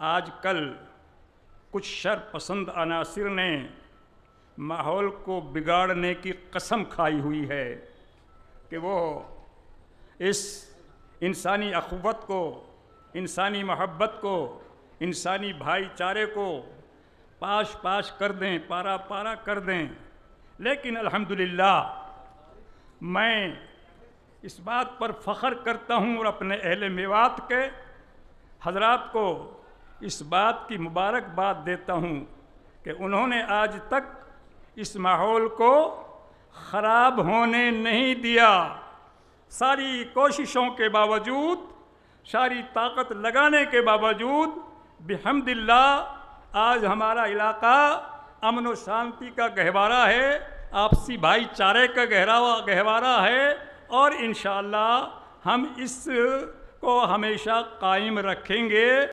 आजकल कुछ शर पसंद अनासिर ने माहौल को बिगाड़ने की कसम खाई हुई है कि वो इस इंसानी अख़ुवत को, इंसानी मोहब्बत को, इंसानी भाईचारे को पाश पाश कर दें, पारा पारा कर दें। लेकिन अल्हम्दुलिल्लाह मैं इस बात पर फ़ख्र करता हूँ और अपने अहले मेवात के हज़रात को इस बात की मुबारकबाद देता हूँ कि उन्होंने आज तक इस माहौल को ख़राब होने नहीं दिया। सारी कोशिशों के बावजूद, सारी ताकत लगाने के बावजूद बिहम्दिल्लाह आज हमारा इलाका अमन व शांति का गहवारा है, आपसी भाईचारे का गहवारा है और इंशाअल्लाह हम इसको हमेशा कायम रखेंगे।